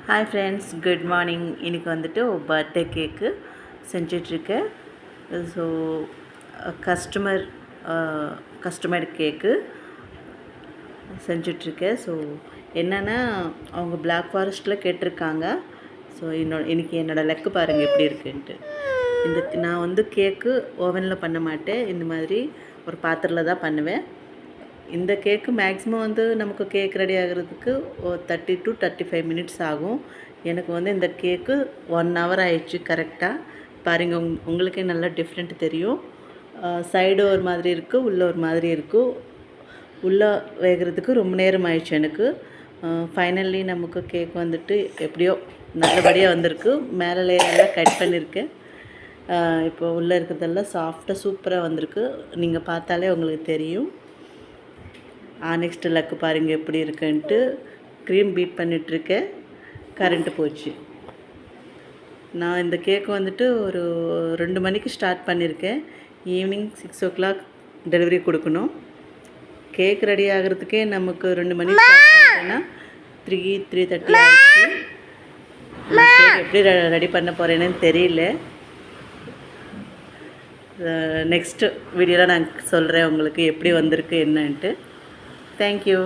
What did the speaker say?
Hi friends, good morning. இன்றைக்கி வந்துட்டு birthday cake செஞ்சிட்ருக்கேன். So customer கேக்கு செஞ்சிட்ருக்கேன். So என்னென்னா அவங்க பிளாக் ஃபாரஸ்ட்டில் கேட்டிருக்காங்க. ஸோ இன்றைக்கி என்னோடய லக்கு பாருங்கள் எப்படி இருக்குன்ட்டு. நான் வந்து கேக்கு ஓவனில் பண்ண மாட்டேன், இந்த மாதிரி ஒரு பாத்திரத்தில் தான் பண்ணுவேன். இந்த கேக்கு மேக்ஸிமம் வந்து நமக்கு கேக் ரெடி ஆகிறதுக்கு 30 to 35 மினிட்ஸ் ஆகும். எனக்கு வந்து இந்த கேக்கு 1 hour ஆயிடுச்சு கரெக்டாக. பாருங்கள், உங்களுக்கே நல்லா டிஃப்ரெண்ட் தெரியும். சைடு ஒரு மாதிரி இருக்குது, உள்ளே ஒரு மாதிரி இருக்குது. உள்ளே வேகிறதுக்கு ரொம்ப நேரம் ஆயிடுச்சு எனக்கு. ஃபைனலி நமக்கு கேக் வந்துட்டு எப்படியோ நல்லபடியாக வந்திருக்கு. மேலே லேயரெல்லாம் கட் பண்ணியிருக்கேன். இப்போ உள்ளே இருக்கிறதெல்லாம் சாஃப்டாக சூப்பராக வந்திருக்கு. நீங்கள் பார்த்தாலே உங்களுக்கு தெரியும். நெக்ஸ்ட்டு லக்கு பாருங்கள் எப்படி இருக்குன்ட்டு. க்ரீம் பீட் பண்ணிகிட்ருக்கேன், கரண்ட்டு போச்சு. நான் இந்த கேக்கு வந்துட்டு ஒரு 2 மணிக்கு ஸ்டார்ட் பண்ணியிருக்கேன். ஈவினிங் 6 o'clock டெலிவரி கொடுக்கணும். கேக் ரெடி ஆகிறதுக்கே நமக்கு 2 மணிக்கு ஸ்டார்ட் பண்ணிட்டேன்னா 3:30 ஆகிடுச்சு. கேக் எப்படி ரெடி பண்ண போகிறேன்னு தெரியல. நெக்ஸ்ட்டு வீடியோவில் நான் சொல்கிறேன் உங்களுக்கு எப்படி வந்திருக்கு என்னன்ட்டு. Thank you.